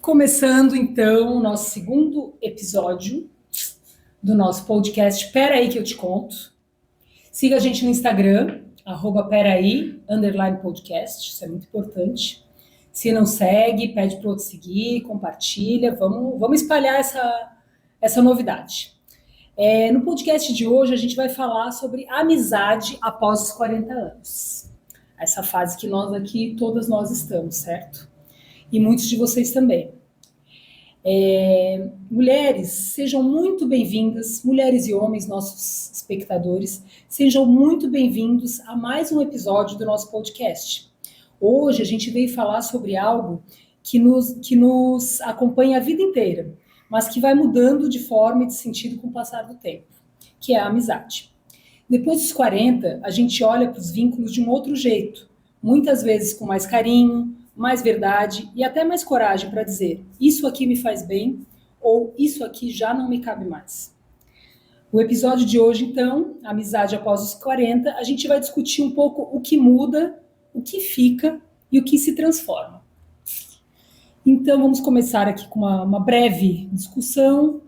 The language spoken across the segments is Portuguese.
Começando, então, o nosso segundo episódio do nosso podcast Peraí que eu te conto. Siga a gente no Instagram, @peraí_podcast, isso é muito importante. Se não segue, pede para o outro seguir, compartilha, vamos espalhar essa novidade. No podcast de hoje, a gente vai falar sobre amizade após os 40 anos. Essa fase que todas nós estamos, certo? E muitos de vocês também. Mulheres, sejam muito bem-vindas, mulheres e homens, nossos espectadores, sejam muito bem-vindos a mais um episódio do nosso podcast. Hoje a gente veio falar sobre algo que nos acompanha a vida inteira, mas que vai mudando de forma e de sentido com o passar do tempo, que é a amizade. Depois dos 40, a gente olha para os vínculos de um outro jeito, muitas vezes com mais carinho, mais verdade e até mais coragem para dizer isso aqui me faz bem ou isso aqui já não me cabe mais. O episódio de hoje, então, Amizade após os 40, a gente vai discutir um pouco o que muda, o que fica e o que se transforma. Então, vamos começar aqui com uma breve discussão.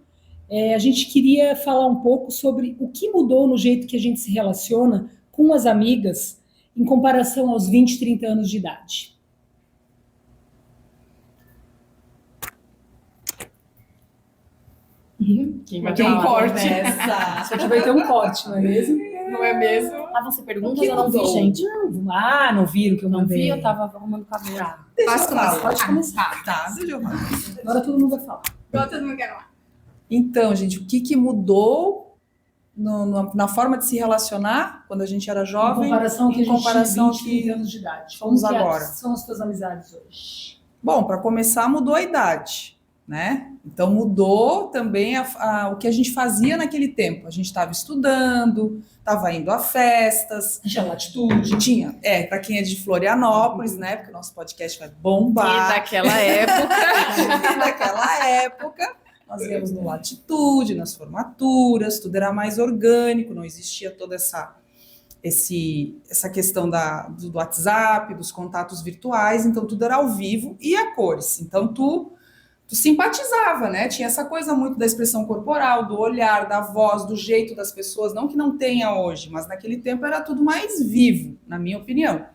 A gente queria falar um pouco sobre o que mudou no jeito que a gente se relaciona com as amigas em comparação aos 20, 30 anos de idade. Quem vai ter um corte. Isso aqui vai ter um corte, não é mesmo? Não é mesmo? Ah, você pergunta, eu não vi, gente. Não viram o que eu Não mandei. vi, eu tava arrumando o cabelo. Posso começar? Pode começar. Tá, deixa eu falar. Agora todo mundo vai falar. Agora todo mundo quer falar. Então, gente, o que mudou na forma de se relacionar quando a gente era jovem? Em comparação que a gente tinha 20, que 30 anos de idade. somos Como que agora. são as tuas amizades hoje? Bom, para começar, mudou a idade, né? Então, mudou também o que a gente fazia naquele tempo. A gente estava estudando, estava indo a festas. Tinha latitude. Tinha, para quem é de Florianópolis, né? Porque o nosso podcast vai bombar. E daquela época. E daquela época, nós íamos no Latitude, nas formaturas, tudo era mais orgânico, não existia toda essa questão do WhatsApp, dos contatos virtuais, então tudo era ao vivo e a cores. Então tu simpatizava, né? Tinha essa coisa muito da expressão corporal, do olhar, da voz, do jeito das pessoas, não que não tenha hoje, mas naquele tempo era tudo mais vivo, na minha opinião.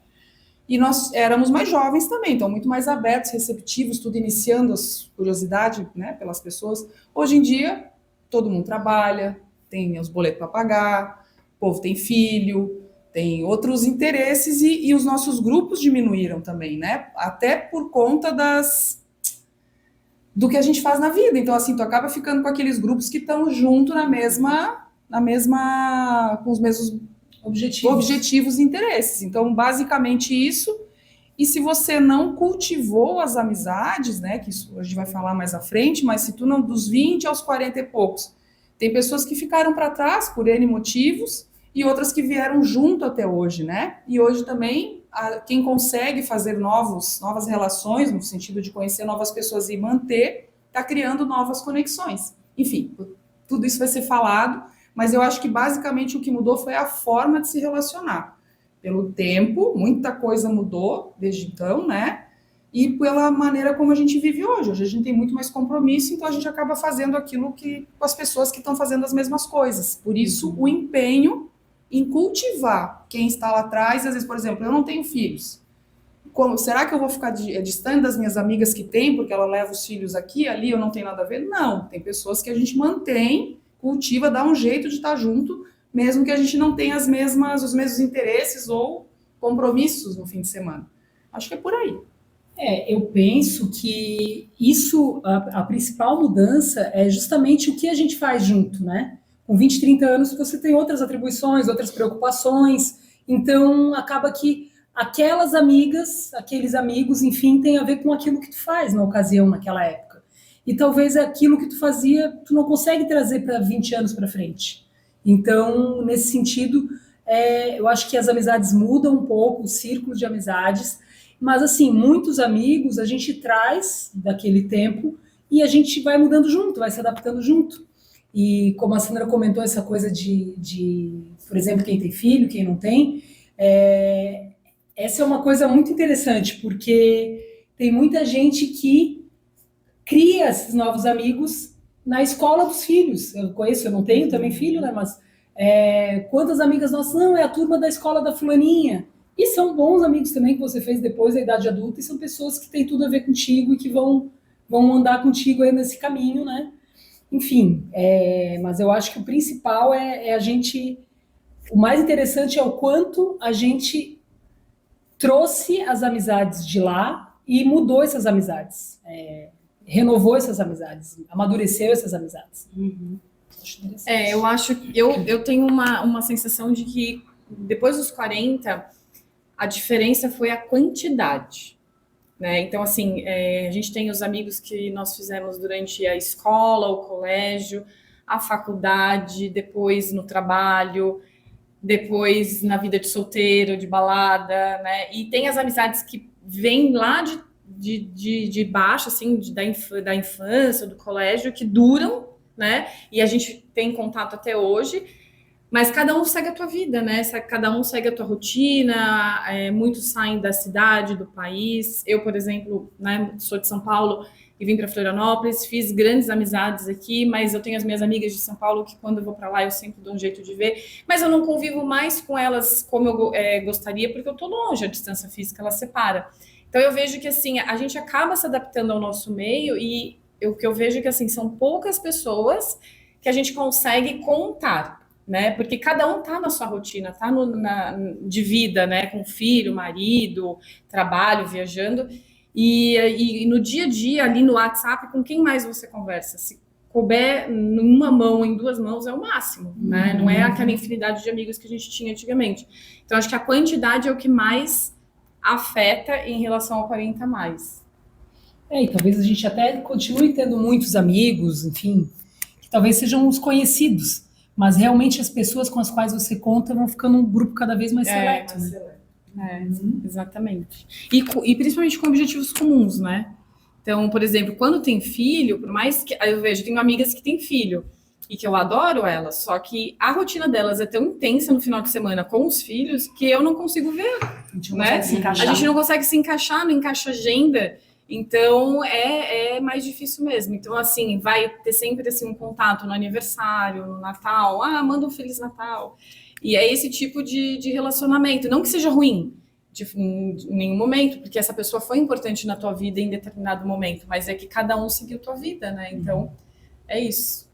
E nós éramos mais jovens também, então muito mais abertos, receptivos, tudo iniciando as curiosidades, né, pelas pessoas. Hoje em dia, todo mundo trabalha, tem os boletos para pagar, o povo tem filho, tem outros interesses e os nossos grupos diminuíram também, né? Até por conta do que a gente faz na vida. Então, assim, tu acaba ficando com aqueles grupos que estão junto com os mesmos objetivos e interesses. Então, basicamente isso. E se você não cultivou as amizades, né, que isso a gente vai falar mais à frente, mas se tu não, dos 20 aos 40 e poucos, tem pessoas que ficaram para trás por N motivos e outras que vieram junto até hoje, né? E hoje também, quem consegue fazer novas relações, no sentido de conhecer novas pessoas e manter, está criando novas conexões. Enfim, tudo isso vai ser falado, mas eu acho que basicamente o que mudou foi a forma de se relacionar. Pelo tempo, muita coisa mudou desde então, né? E pela maneira como a gente vive hoje. Hoje a gente tem muito mais compromisso, então a gente acaba fazendo aquilo com as pessoas que estão fazendo as mesmas coisas. Por isso, o empenho em cultivar quem está lá atrás. Às vezes, por exemplo, eu não tenho filhos. Será que eu vou ficar distante das minhas amigas que têm, porque ela leva os filhos aqui, ali, eu não tenho nada a ver? Não, tem pessoas que a gente mantém, cultiva, dá um jeito de estar junto, mesmo que a gente não tenha os mesmos interesses ou compromissos no fim de semana. Acho que é por aí. Eu penso que a principal mudança é justamente o que a gente faz junto, né? Com 20, 30 anos você tem outras atribuições, outras preocupações, então acaba que aquelas amigas, aqueles amigos, enfim, tem a ver com aquilo que tu faz na ocasião, naquela época. E talvez aquilo que tu fazia, tu não consegue trazer para 20 anos para frente. Então, nesse sentido, eu acho que as amizades mudam um pouco, o círculo de amizades, mas, assim, muitos amigos a gente traz daquele tempo e a gente vai mudando junto, vai se adaptando junto. E como a Sandra comentou, essa coisa por exemplo, quem tem filho, quem não tem, essa é uma coisa muito interessante, porque tem muita gente que cria esses novos amigos na escola dos filhos. Eu não tenho também filho, né? Mas quantas amigas nossas, não, é a turma da escola da fulaninha. E são bons amigos também que você fez depois da idade adulta, e são pessoas que têm tudo a ver contigo e que vão andar contigo aí nesse caminho, né? Enfim, mas eu acho que o principal é a gente... O mais interessante é o quanto a gente trouxe as amizades de lá e mudou essas amizades. Renovou essas amizades, amadureceu essas amizades. Uhum. Eu acho que eu tenho uma sensação de que depois dos 40, a diferença foi a quantidade, né? Então, assim, a gente tem os amigos que nós fizemos durante a escola, o colégio, a faculdade, depois no trabalho, depois na vida de solteiro, de balada, né? E tem as amizades que vêm lá de baixo, assim, da infância, do colégio, que duram, né? E a gente tem contato até hoje, mas cada um segue a tua vida, né? Cada um segue a tua rotina, muitos saem da cidade, do país. Eu, por exemplo, né, sou de São Paulo e vim para Florianópolis, fiz grandes amizades aqui, mas eu tenho as minhas amigas de São Paulo que quando eu vou para lá eu sempre dou um jeito de ver, mas eu não convivo mais com elas como eu gostaria, porque eu tô longe, a distância física ela separa. Então eu vejo que assim, a gente acaba se adaptando ao nosso meio e o que eu vejo é que assim, são poucas pessoas que a gente consegue contar, né? Porque cada um tá na sua rotina, tá de vida, né? Com filho, marido, trabalho, viajando. E no dia a dia, ali no WhatsApp, com quem mais você conversa? Se couber numa mão, em duas mãos, é o máximo, né? Não é aquela infinidade de amigos que a gente tinha antigamente. Então, acho que a quantidade é o que mais afeta em relação ao 40 mais. E talvez a gente até continue tendo muitos amigos, enfim, que talvez sejam os conhecidos, mas realmente as pessoas com as quais você conta vão ficando um grupo cada vez mais seleto, né? Exatamente. E principalmente com objetivos comuns, né? Então, por exemplo, quando tem filho, por mais que eu vejo, tenho amigas que têm filho e que eu adoro elas, só que a rotina delas é tão intensa no final de semana com os filhos que eu não consigo ver, né? A gente não consegue se encaixar, não encaixa agenda. Então, é mais difícil mesmo. Então, assim, vai ter sempre assim, um contato no aniversário, no Natal. Manda um Feliz Natal. E é esse tipo de relacionamento. Não que seja ruim em nenhum momento, porque essa pessoa foi importante na tua vida em determinado momento, mas é que cada um seguiu tua vida, né? Então, é isso.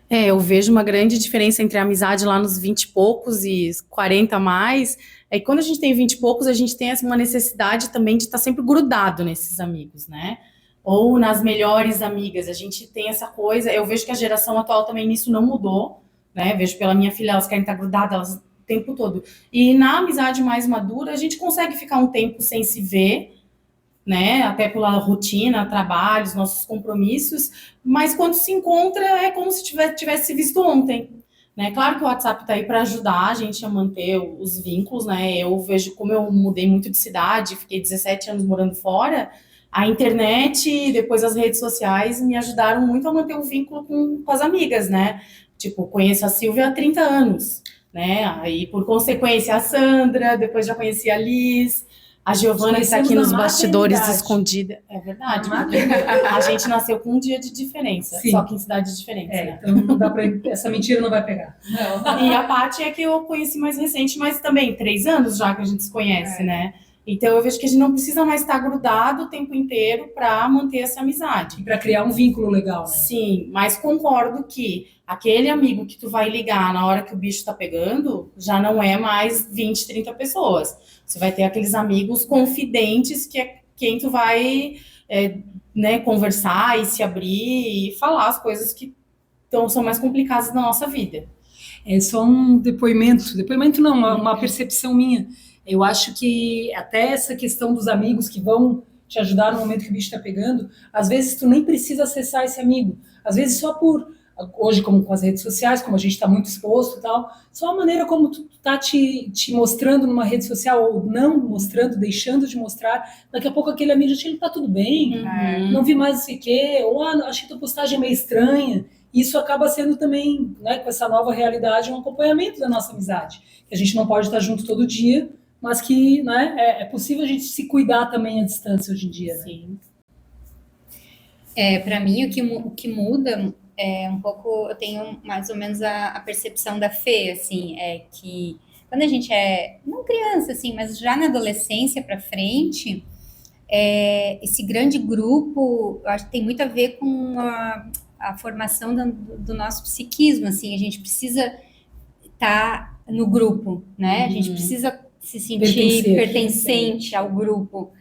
Eu vejo uma grande diferença entre a amizade lá nos 20 e poucos e 40 a mais. É que quando a gente tem 20 e poucos, a gente tem uma necessidade também de estar sempre grudado nesses amigos, né? Ou nas melhores amigas. A gente tem essa coisa. Eu vejo que a geração atual também nisso não mudou, né? Vejo pela minha filha, elas querem estar grudadas o tempo todo. E na amizade mais madura, a gente consegue ficar um tempo sem se ver, né? Até pela rotina, trabalhos, nossos compromissos. Mas quando se encontra, é como se tivesse se visto ontem. Né? Claro que o WhatsApp está aí para ajudar a gente a manter os vínculos, né? Eu vejo como eu mudei muito de cidade, fiquei 17 anos morando fora, a internet e depois as redes sociais me ajudaram muito a manter o vínculo com as amigas, né? Tipo, conheço a Silvia há 30 anos, né? Aí, por consequência, a Sandra, depois já conheci a Liz, a Giovana que está aqui nos bastidores escondida. É verdade. A gente nasceu com um dia de diferença, só que em cidades diferentes. Né? Então não dá essa mentira não vai pegar. Não. E a Paty é que eu conheci mais recente, mas também 3 anos já que a gente se conhece, né? Então eu vejo que a gente não precisa mais estar grudado o tempo inteiro para manter essa amizade. E para criar um vínculo legal, né? Sim, mas concordo que aquele amigo que tu vai ligar na hora que o bicho tá pegando, já não é mais 20, 30 pessoas. Você vai ter aqueles amigos confidentes que é quem tu vai né, conversar e se abrir e falar as coisas que são mais complicadas na nossa vida. É só um depoimento não, uma percepção minha. Eu acho que até essa questão dos amigos que vão te ajudar no momento que o bicho está pegando, às vezes tu nem precisa acessar esse amigo. Às vezes só hoje como com as redes sociais, como a gente está muito exposto e tal, só a maneira como tu tá te mostrando numa rede social ou não mostrando, deixando de mostrar, daqui a pouco aquele amigo já te tá tudo bem, não vi mais não sei o quê, ou acho que tua postagem é meio estranha. Isso acaba sendo também, né, com essa nova realidade, um acompanhamento da nossa amizade. Que a gente não pode estar junto todo dia, mas que, né, é possível a gente se cuidar também à distância hoje em dia. Né? Sim. Para mim, o que muda é um pouco, eu tenho mais ou menos a percepção da Fê, assim, é que quando a gente é, não criança, assim, mas já na adolescência para frente, esse grande grupo, eu acho que tem muito a ver com a formação do nosso psiquismo, assim, a gente precisa estar no grupo, né? A gente precisa se sentir pertencente ao grupo,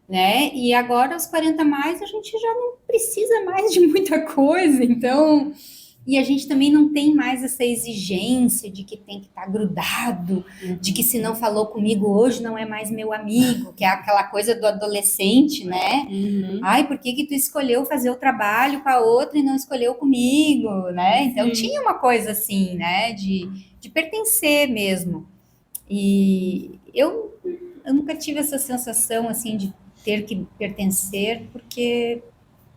né? E agora, aos 40 mais, a gente já não precisa mais de muita coisa, então... E a gente também não tem mais essa exigência de que tem que estar grudado, de que se não falou comigo hoje não é mais meu amigo, que é aquela coisa do adolescente, né? Ai, por que tu escolheu fazer o trabalho com a outra e não escolheu comigo, né? Então tinha uma coisa assim, né? De pertencer mesmo. E eu nunca tive essa sensação assim de ter que pertencer, porque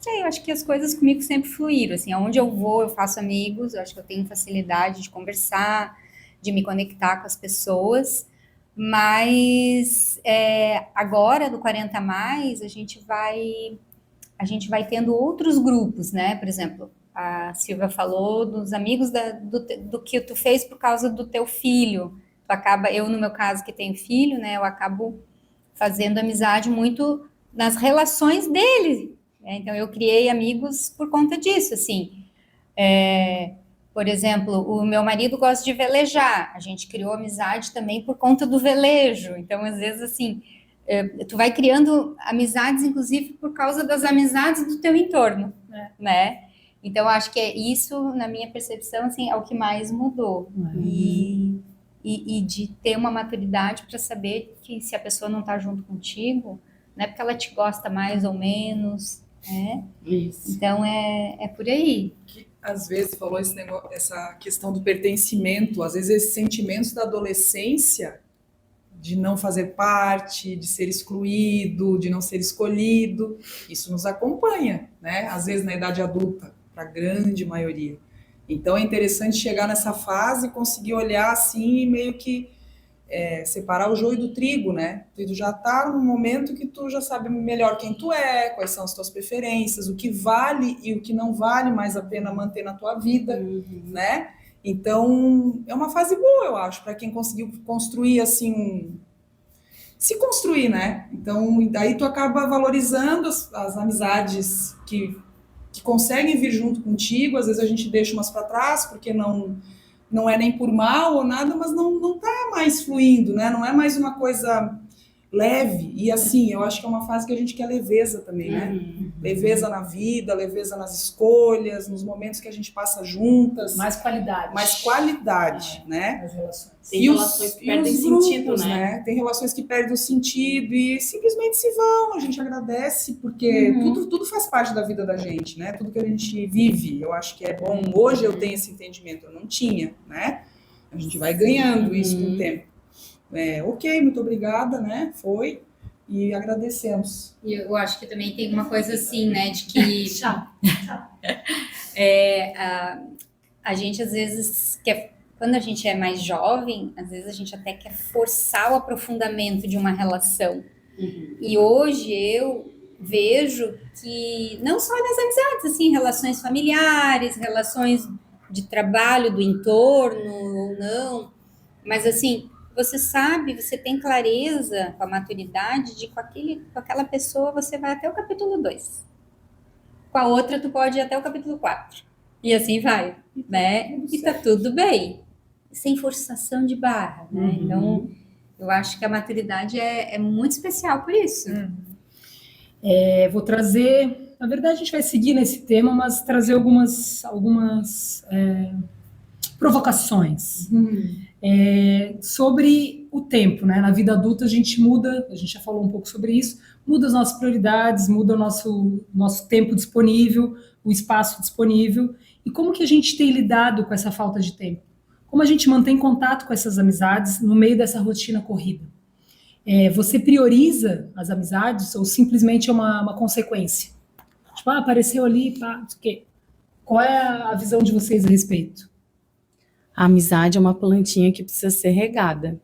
eu acho que as coisas comigo sempre fluíram, assim, aonde eu vou, eu faço amigos, eu acho que eu tenho facilidade de conversar, de me conectar com as pessoas, mas agora, do 40 a mais, a gente vai tendo outros grupos, né, por exemplo, a Silvia falou dos amigos do que tu fez por causa do teu filho, eu, no meu caso, que tenho filho, né, eu acabo fazendo amizade muito nas relações dele. Então, eu criei amigos por conta disso, assim. Por exemplo, o meu marido gosta de velejar. A gente criou amizade também por conta do velejo. Então, às vezes, assim, tu vai criando amizades, inclusive, por causa das amizades do teu entorno, né? Então, acho que isso, na minha percepção, assim, é o que mais mudou. E de ter uma maturidade para saber que se a pessoa não está junto contigo, não é porque ela te gosta mais ou menos... Isso. Então é por aí. Que, às vezes falou essa questão do pertencimento, às vezes esses sentimentos da adolescência de não fazer parte, de ser excluído, de não ser escolhido, isso nos acompanha, né? Às vezes na idade adulta, para a grande maioria. Então é interessante chegar nessa fase e conseguir olhar assim e meio que separar o joio do trigo, né? Tu já tá num momento que tu já sabe melhor quem tu é, quais são as tuas preferências, o que vale e o que não vale mais a pena manter na tua vida, né? Então, é uma fase boa, eu acho, para quem conseguiu construir assim, se construir, né? Então, daí tu acaba valorizando as amizades que conseguem vir junto contigo, às vezes a gente deixa umas para trás porque não é nem por mal ou nada, mas não tá mais fluindo, né? Não é mais uma coisa leve. E assim, eu acho que é uma fase que a gente quer leveza também, né? Leveza na vida, leveza nas escolhas, nos momentos que a gente passa juntas. Mais qualidade. Mais qualidade, né? As relações. Tem relações que perdem sentido, né? Tem relações que perdem o sentido e simplesmente se vão. A gente agradece, porque tudo faz parte da vida da gente, né? Tudo que a gente vive, eu acho que é bom. Hoje eu tenho esse entendimento, eu não tinha, né? A gente vai ganhando isso com o tempo. Ok, muito obrigada, né? Foi. E agradecemos. E eu acho que também tem uma coisa assim, né? De que Tchau. a gente às vezes quer. Quando a gente é mais jovem, às vezes a gente até quer forçar o aprofundamento de uma relação. E hoje eu vejo que, não só nas amizades, assim, relações familiares, relações de trabalho do entorno ou não, mas assim, você sabe, você tem clareza com a maturidade de com aquela pessoa você vai até o capítulo 2. Com a outra tu pode ir até o capítulo 4. E assim vai, né? E tá tudo bem. Sem forçação de barra, né? Então, eu acho que a maturidade é muito especial por isso. Vou trazer... Na verdade, a gente vai seguir nesse tema, mas trazer algumas provocações. Sobre o tempo, né? Na vida adulta, a gente muda, a gente já falou um pouco sobre isso, muda as nossas prioridades, muda o nosso tempo disponível, o espaço disponível. E como que a gente tem lidado com essa falta de tempo? Como a gente mantém contato com essas amizades no meio dessa rotina corrida? Você prioriza as amizades ou simplesmente é uma consequência? Tipo, apareceu ali, pá, não sei o quê. Qual é a visão de vocês a respeito? A amizade é uma plantinha que precisa ser regada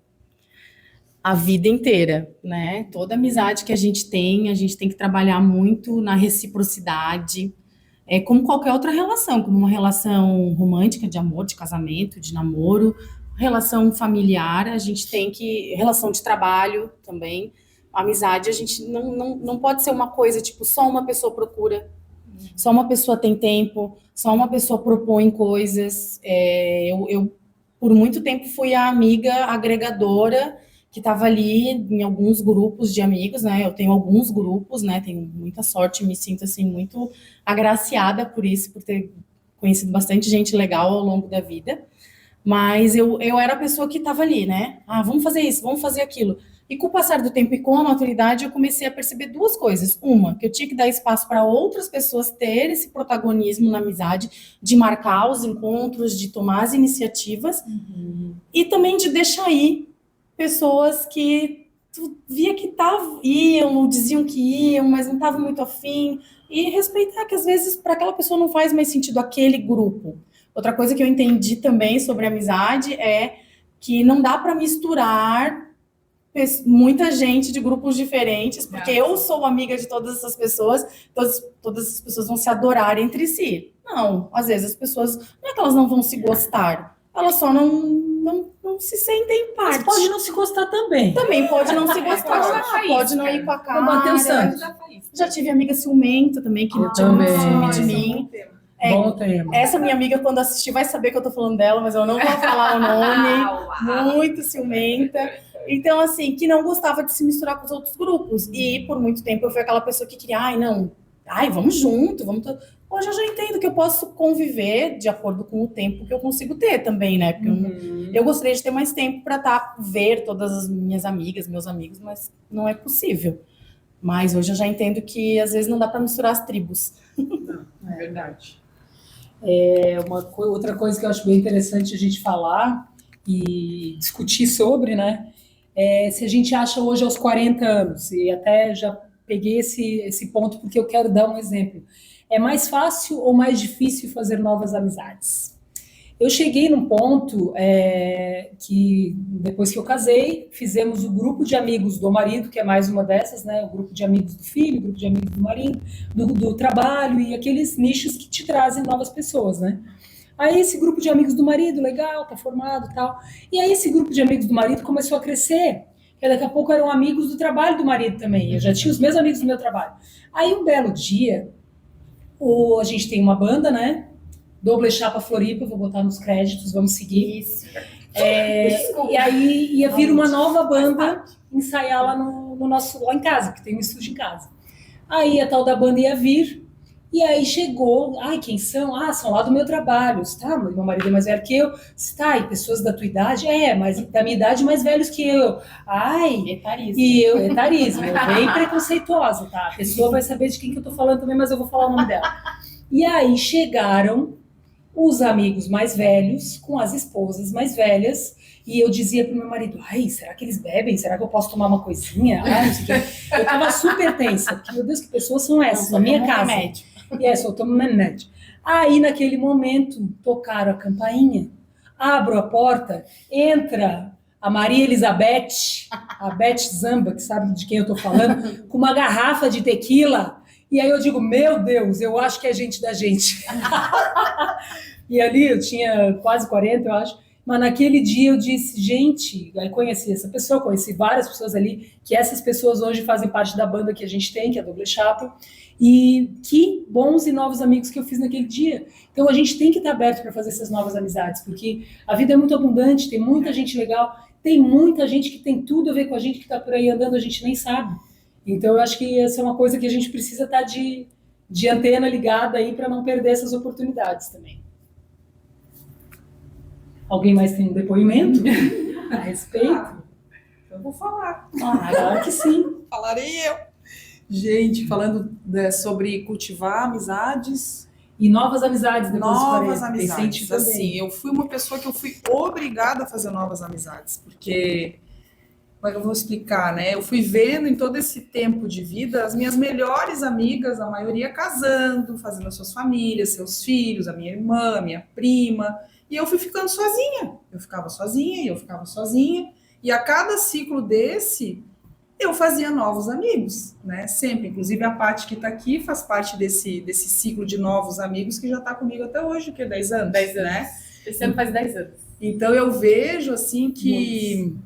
a vida inteira, né? Toda amizade que a gente tem que trabalhar muito na reciprocidade, é como qualquer outra relação, como uma relação romântica, de amor, de casamento, de namoro, relação familiar, a gente tem que... Relação de trabalho também. Amizade, a gente não pode ser uma coisa, tipo, só uma pessoa procura, só uma pessoa tem tempo, só uma pessoa propõe coisas. Eu por muito tempo, fui a amiga agregadora que estava ali em alguns grupos de amigos, né? Eu tenho alguns grupos, né? Tenho muita sorte, me sinto, assim, muito agraciada por isso, por ter conhecido bastante gente legal ao longo da vida. Mas eu era a pessoa que estava ali, né? Ah, vamos fazer isso, vamos fazer aquilo. E com o passar do tempo e com a maturidade, eu comecei a perceber duas coisas. Uma, que eu tinha que dar espaço para outras pessoas ter esse protagonismo na amizade, de marcar os encontros, de tomar as iniciativas, e também de deixar ir pessoas que tu via que iam, ou diziam que iam, mas não estavam muito afim, e respeitar que às vezes para aquela pessoa não faz mais sentido aquele grupo. Outra coisa que eu entendi também sobre amizade é que não dá para misturar muita gente de grupos diferentes, porque eu sou amiga de todas essas pessoas, todas as pessoas vão se adorar entre si. Não, às vezes as pessoas, não é que elas não vão se gostar, elas só não se sentem parte. Mas pode não se gostar também. Também pode não se gostar, pode não ir com a cara. Não bater o santo. Já tive amiga ciumenta também, que tinha muito ciúme de mim. Bom tema. Essa minha amiga, quando assistir, vai saber que eu tô falando dela, mas eu não vou falar o nome. Muito ciumenta. Então, assim, que não gostava de se misturar com os outros grupos. E por muito tempo eu fui aquela pessoa que queria, vamos junto, Hoje eu já entendo que eu posso conviver de acordo com o tempo que eu consigo ter também, né? Porque eu gostaria de ter mais tempo para ver todas as minhas amigas, meus amigos, mas não é possível. Mas hoje eu já entendo que às vezes não dá para misturar as tribos. Não, é verdade. Outra coisa que eu acho bem interessante a gente falar e discutir sobre, né? Se a gente acha hoje aos 40 anos, e até já peguei esse ponto porque eu quero dar um exemplo. É mais fácil ou mais difícil fazer novas amizades? Eu cheguei num ponto que, depois que eu casei, fizemos o grupo de amigos do marido, que é mais uma dessas, né? O grupo de amigos do filho, o grupo de amigos do marido, do trabalho, e aqueles nichos que te trazem novas pessoas, né? Aí esse grupo de amigos do marido, legal, tá formado e tal. E aí esse grupo de amigos do marido começou a crescer, porque daqui a pouco eram amigos do trabalho do marido também. Eu já tinha os meus amigos do meu trabalho. Aí um belo dia, a gente tem uma banda, né? Doble Chapa Floripa, vou botar nos créditos, vamos seguir. Isso. E aí ia vir uma nova banda ensaiar lá lá em casa, que tem um estúdio em casa. Aí a tal da banda ia vir, e aí chegou, quem são? São lá do meu trabalho. Tá, meu marido é mais velho que eu. Tá, e pessoas da tua idade? Mas da minha idade mais velhos que eu. Etarismo. E eu, etarismo, bem preconceituosa, tá? A pessoa vai saber de quem que eu tô falando também, mas eu vou falar o nome dela. E aí chegaram os amigos mais velhos com as esposas mais velhas, e eu dizia pro meu marido, será que eles bebem? Será que eu posso tomar uma coisinha? Não sei o quê. Eu tava super tensa, porque, meu Deus, que pessoas são essas na minha casa? Remédio. Eu tomo remédio. Aí, naquele momento, tocaram a campainha, abro a porta, entra a Maria Elizabeth, a Beth Zamba, que sabe de quem eu tô falando, com uma garrafa de tequila. E aí eu digo, meu Deus, eu acho que é gente da gente. E ali eu tinha quase 40, eu acho. Mas naquele dia eu disse, gente, aí conheci essa pessoa, conheci várias pessoas ali, que essas pessoas hoje fazem parte da banda que a gente tem, que é a Doble Chapa. E que bons e novos amigos que eu fiz naquele dia. Então a gente tem que estar aberto para fazer essas novas amizades, porque a vida é muito abundante, tem muita gente legal, tem muita gente que tem tudo a ver com a gente, que está por aí andando, a gente nem sabe. Então, eu acho que essa é uma coisa que a gente precisa estar de antena ligada aí para não perder essas oportunidades também. Alguém mais tem um depoimento a respeito? Eu vou falar. Claro que sim. Falarei eu. Gente, falando sobre cultivar amizades. E novas amizades depois Novas dos 40. amizades. Assim, eu fui uma pessoa que eu fui obrigada a fazer novas amizades, porque... Como é que eu vou explicar, né? Eu fui vendo em todo esse tempo de vida as minhas melhores amigas, a maioria casando, fazendo as suas famílias, seus filhos, a minha irmã, a minha prima, e eu fui ficando sozinha. Eu ficava sozinha, e a cada ciclo desse, eu fazia novos amigos, né? Sempre. Inclusive, a Paty que está aqui faz parte desse ciclo de novos amigos que já está comigo até hoje, que é 10 anos. 10 anos. Né? Esse ano faz 10 anos. Então, eu vejo, assim, que...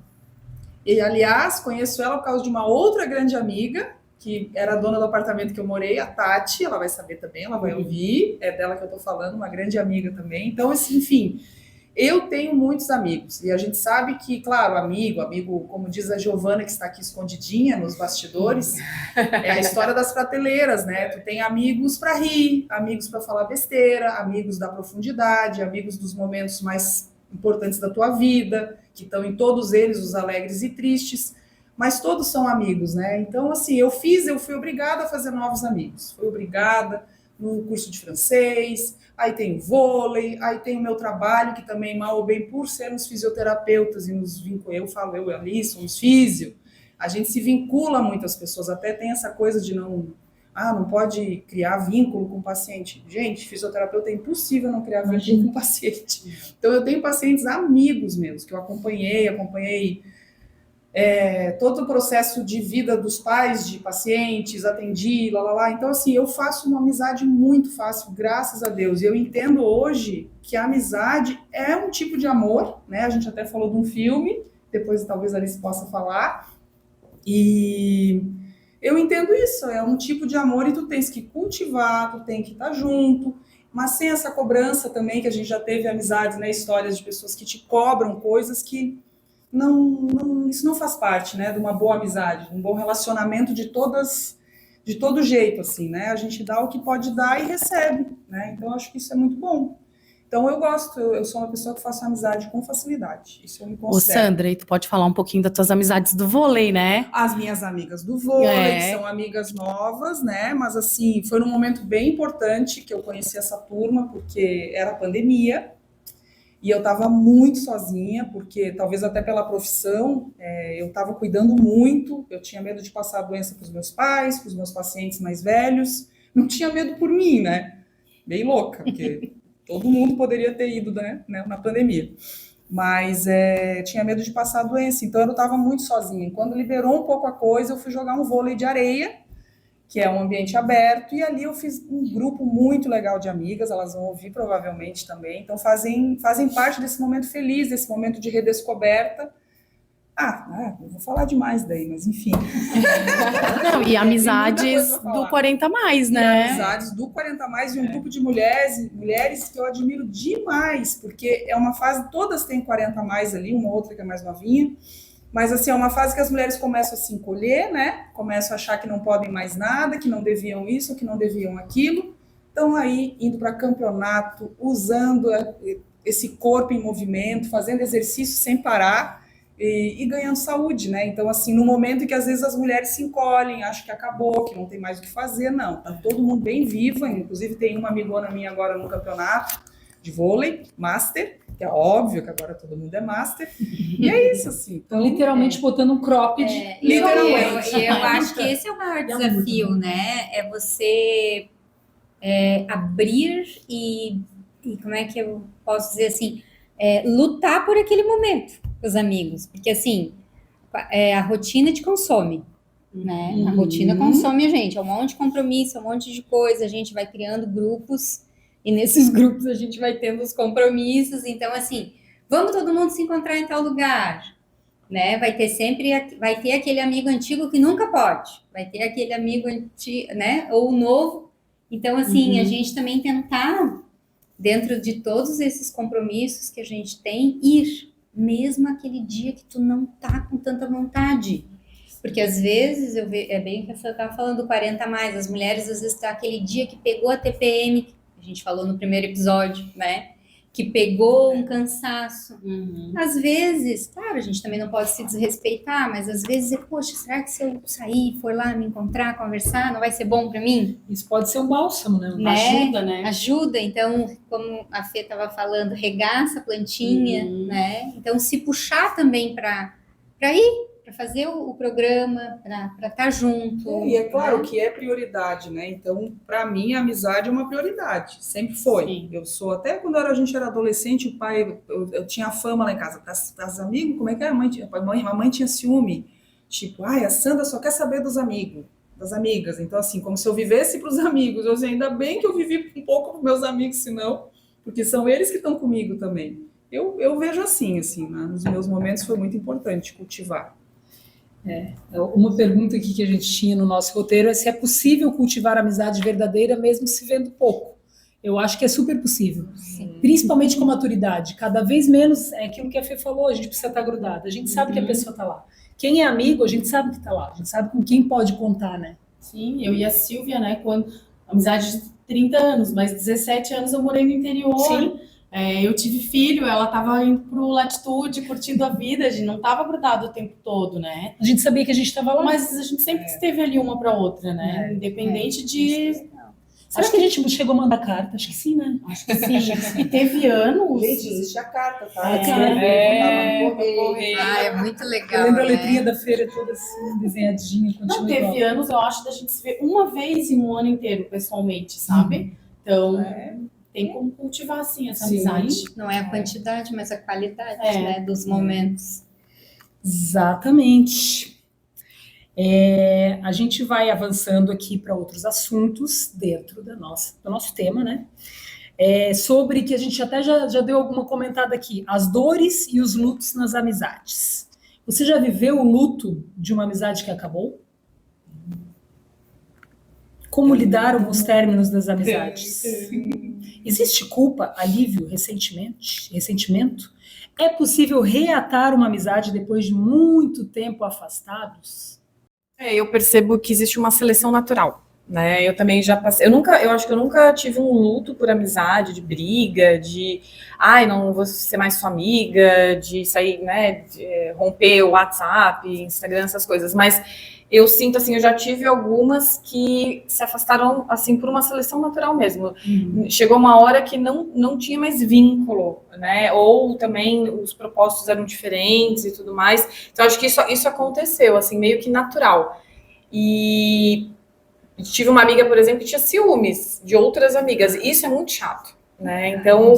E, aliás, conheço ela por causa de uma outra grande amiga, que era a dona do apartamento que eu morei, a Tati, ela vai saber também, ela vai ouvir, é dela que eu tô falando, uma grande amiga também. Então, assim, enfim, eu tenho muitos amigos, e a gente sabe que, claro, amigo, como diz a Giovana, que está aqui escondidinha nos bastidores, é a história das prateleiras, né? Tu tem amigos para rir, amigos para falar besteira, amigos da profundidade, amigos dos momentos mais importantes da tua vida, que estão em todos eles, os alegres e tristes, mas todos são amigos, né? Então, assim, eu fui obrigada a fazer novos amigos, fui obrigada no curso de francês, aí tem vôlei, aí tem o meu trabalho, que também, mal ou bem, por sermos fisioterapeutas, e eu e a Alice, somos físio, a gente se vincula a muitas pessoas, até tem essa coisa de não pode criar vínculo com o paciente. Gente, fisioterapeuta é impossível não criar vínculo com o paciente. Então, eu tenho pacientes amigos meus, que eu acompanhei todo o processo de vida dos pais de pacientes, atendi, Então, assim, eu faço uma amizade muito fácil, graças a Deus. E eu entendo hoje que a amizade é um tipo de amor, né? A gente até falou de um filme, depois talvez a Alice possa falar. E eu entendo isso, é um tipo de amor e tu tens que cultivar, tu tem que estar junto, mas sem essa cobrança também, que a gente já teve amizades, né? Histórias de pessoas que te cobram coisas que isso não faz parte, né, de uma boa amizade, de um bom relacionamento de todo jeito, assim, né, a gente dá o que pode dar e recebe, né, então eu acho que isso é muito bom. Então eu sou uma pessoa que faço amizade com facilidade, isso eu me considero. Ô Sandra, e tu pode falar um pouquinho das tuas amizades do vôlei, né? As minhas amigas do vôlei, que são amigas novas, né, mas assim, foi num momento bem importante que eu conheci essa turma, porque era pandemia, e eu estava muito sozinha, porque talvez até pela profissão, eu estava cuidando muito, eu tinha medo de passar a doença para os meus pais, para os meus pacientes mais velhos, não tinha medo por mim, né? Bem louca, porque todo mundo poderia ter ido, né, na pandemia. Mas tinha medo de passar a doença, então eu estava muito sozinha. E quando liberou um pouco a coisa, eu fui jogar um vôlei de areia, que é um ambiente aberto, e ali eu fiz um grupo muito legal de amigas, elas vão ouvir provavelmente também, então fazem parte desse momento feliz, desse momento de redescoberta. Eu vou falar demais daí, mas enfim. Não, e amizades do 40 mais, né? E amizades do 40 mais, e um grupo de mulheres que eu admiro demais, porque é uma fase, todas têm 40 mais ali, uma outra que é mais novinha, mas, assim, é uma fase que as mulheres começam a se encolher, né? Começam a achar que não podem mais nada, que não deviam isso, que não deviam aquilo. Estão aí indo para campeonato, usando esse corpo em movimento, fazendo exercício sem parar e ganhando saúde, né? Então, assim, no momento em que às vezes as mulheres se encolhem, acham que acabou, que não tem mais o que fazer, não. Tá todo mundo bem viva, inclusive tem uma amigona minha agora no campeonato de vôlei, master, que é óbvio que agora todo mundo é master, e é isso, assim. Então, literalmente botando um cropped. Literalmente. E eu acho que esse é o maior desafio, né? É você abrir e como é que eu posso dizer assim, lutar por aquele momento com os amigos, porque assim, a rotina te consome, né? A rotina consome a gente, é um monte de compromisso, é um monte de coisa, a gente vai criando grupos, e nesses grupos a gente vai tendo os compromissos, então assim, vamos todo mundo se encontrar em tal lugar, né? Vai ter aquele amigo antigo que nunca pode, vai ter aquele amigo antigo, né? Ou novo, então assim, a gente também tentar, dentro de todos esses compromissos que a gente tem, ir, mesmo aquele dia que tu não tá com tanta vontade, porque às vezes, é bem o que você estava falando, 40 a mais, as mulheres às vezes tá aquele dia que pegou a TPM, a gente falou no primeiro episódio, né? Que pegou um cansaço. Às vezes, claro, a gente também não pode se desrespeitar, mas às vezes poxa, será que se eu sair, for lá me encontrar, conversar, não vai ser bom para mim? Isso pode ser um bálsamo, né? Ajuda, né? Ajuda, então, como a Fê estava falando, regaça a plantinha, né? Então, se puxar também para ir, para fazer o programa, para estar junto. E é claro que é prioridade, né? Então, para mim, a amizade é uma prioridade, sempre foi. Sim. Eu sou, até quando a gente era adolescente, o pai, eu tinha fama lá em casa, para os amigos, como é que é? A mãe tinha ciúme. Tipo, a Sandra só quer saber dos amigos, das amigas. Então, assim, como se eu vivesse para os amigos. Eu sei, ainda bem que eu vivi um pouco para meus amigos, senão, porque são eles que estão comigo também. Eu vejo assim, né? Nos meus momentos foi muito importante cultivar. Uma pergunta aqui que a gente tinha no nosso roteiro é se é possível cultivar amizade verdadeira mesmo se vendo pouco. Eu acho que é super possível. Sim. Principalmente com maturidade. Cada vez menos, é aquilo que a Fê falou, a gente precisa estar grudada. A gente sabe que a pessoa está lá. Quem é amigo, a gente sabe que está lá. A gente sabe com quem pode contar, né? Sim, eu e a Silvia, né? Quando amizade de 30 anos, mas 17 anos eu morei no interior. Sim. Eu tive filho, ela estava indo pro Latitude, curtindo a vida, a gente não estava grudado o tempo todo, né? A gente sabia que a gente estava lá. Mas a gente sempre esteve ali uma para outra, né? Independente de... Acho que a gente chegou a mandar carta, acho que sim, né? Acho que sim. E teve anos... Gente, existe a carta, tá? É muito legal. Eu lembro a letrinha da feira toda assim, desenhadinha. Não, teve anos, eu acho, da gente se ver uma vez em um ano inteiro, pessoalmente, sabe? Então... Tem como cultivar, assim, essa amizade. Não é a quantidade, mas a qualidade, né, dos momentos. Exatamente. A gente vai avançando aqui para outros assuntos dentro do nosso tema, né? Sobre que a gente até já deu alguma comentada aqui. As dores e os lutos nas amizades. Você já viveu o luto de uma amizade que acabou? Como lidaram com os términos das amizades? Existe culpa, alívio, ressentimento? É possível reatar uma amizade depois de muito tempo afastados? Eu percebo que existe uma seleção natural, né? Eu também já passei. Eu acho que eu nunca tive um luto por amizade, de briga, de não vou ser mais sua amiga, de sair, né? De romper o WhatsApp, Instagram, essas coisas, mas eu sinto assim, eu já tive algumas que se afastaram assim por uma seleção natural mesmo. Chegou uma hora que não tinha mais vínculo, né? Ou também os propósitos eram diferentes e tudo mais. Então acho que isso aconteceu assim, meio que natural. E tive uma amiga, por exemplo, que tinha ciúmes de outras amigas. Isso é muito chato, né? Então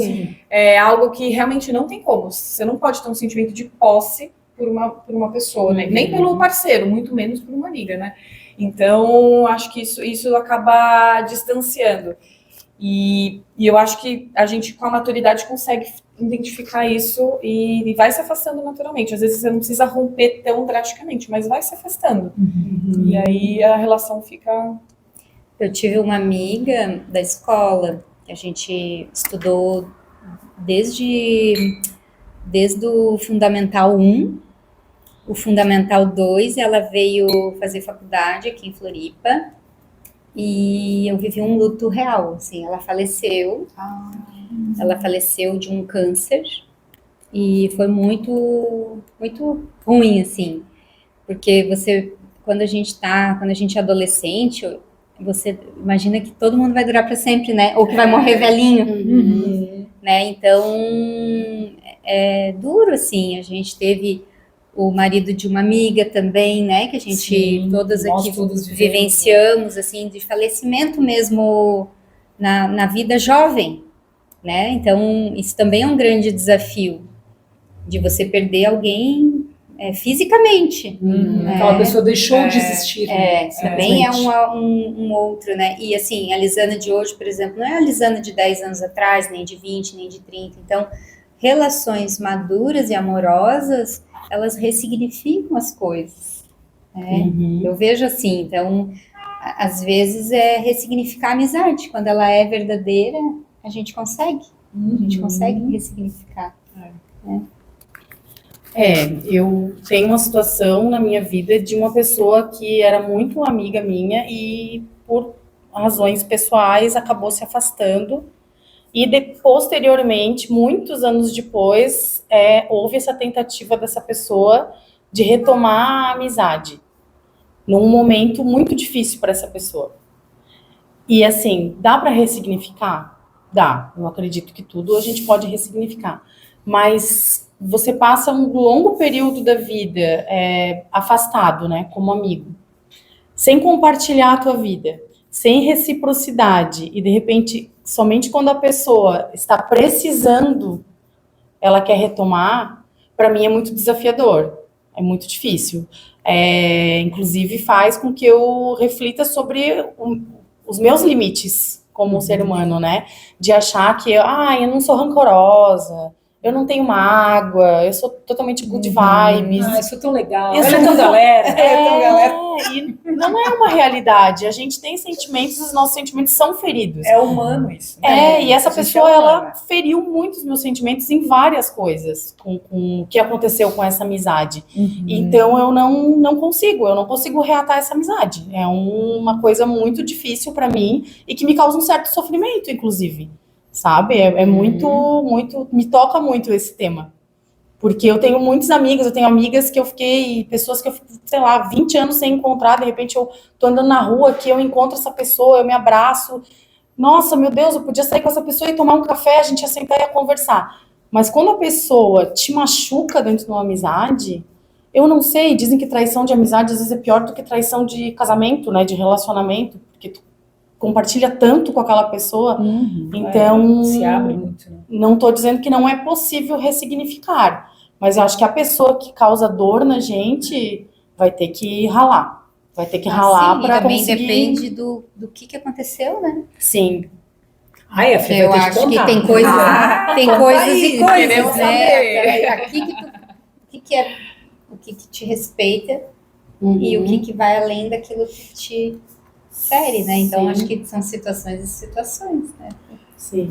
é algo que realmente não tem como. Você não pode ter um sentimento de posse por uma pessoa, né? Nem pelo parceiro, muito menos por uma amiga, né? Então, acho que isso acaba distanciando. E eu acho que a gente, com a maturidade, consegue identificar isso e vai se afastando naturalmente. Às vezes você não precisa romper tão drasticamente, mas vai se afastando. E aí a relação fica... Eu tive uma amiga da escola, que a gente estudou desde o Fundamental 1, o Fundamental 2, ela veio fazer faculdade aqui em Floripa, e eu vivi um luto real, assim, ela faleceu de um câncer, e foi muito, muito ruim, assim, porque quando a gente é adolescente, você imagina que todo mundo vai durar para sempre, né, ou que vai morrer velhinho, né, então, é duro, assim, a gente teve o marido de uma amiga também, né, que a gente, todas aqui vivenciamos, assim, de falecimento mesmo na vida jovem, né, então isso também é um grande desafio, de você perder alguém fisicamente. Aquela pessoa deixou de existir. Também é um outro, né, e assim, a Lisana de hoje, por exemplo, não é a Lisana de 10 anos atrás, nem de 20, nem de 30, então, relações maduras e amorosas, elas ressignificam as coisas, né? Eu vejo assim, então, às vezes é ressignificar a amizade, quando ela é verdadeira, a gente consegue ressignificar. Né? Eu tenho uma situação na minha vida de uma pessoa que era muito amiga minha e por razões pessoais acabou se afastando. E posteriormente, muitos anos depois, houve essa tentativa dessa pessoa de retomar a amizade, num momento muito difícil para essa pessoa. E assim, dá para ressignificar? Dá. Eu acredito que tudo a gente pode ressignificar. Mas você passa um longo período da vida afastado, né, como amigo, sem compartilhar a tua vida, sem reciprocidade, e de repente, somente quando a pessoa está precisando, ela quer retomar, para mim é muito desafiador. É muito difícil. Inclusive faz com que eu reflita sobre os meus limites como ser humano, né? De achar que eu não sou rancorosa, eu não tenho mágoa, eu sou totalmente good vibes. Eu sou tão legal, Eu ela sou é tão galera. tão galera. E não é uma realidade. A gente tem sentimentos, os nossos sentimentos são feridos. É humano isso. Né? E essa A gente pessoa, é humana. ela feriu muito os meus sentimentos em várias coisas com o que aconteceu com essa amizade. Então, eu não consigo reatar essa amizade. É uma coisa muito difícil para mim e que me causa um certo sofrimento, inclusive. Sabe? Muito, me toca muito esse tema. Porque eu tenho muitos amigos, eu tenho amigas que eu fiquei, pessoas que eu fico, sei lá, 20 anos sem encontrar, de repente eu tô andando na rua aqui, eu encontro essa pessoa, eu me abraço. Nossa, meu Deus, eu podia sair com essa pessoa e tomar um café, a gente ia sentar e ia conversar. Mas quando a pessoa te machuca dentro de uma amizade, eu não sei, dizem que traição de amizade às vezes é pior do que traição de casamento, né, de relacionamento, porque tu compartilha tanto com aquela pessoa, então se abre muito, né? Não estou dizendo que não é possível ressignificar, mas eu acho que a pessoa que causa dor na gente vai ter que ralar, para também conseguir. Depende do que aconteceu, né? Sim. Ai, a Fê Eu vai ter acho que contar. tem coisas, e coisas, queremos né? O que te respeita e o que vai além daquilo que te fere, né? Então, Sim. acho que são situações e situações, né? Sim.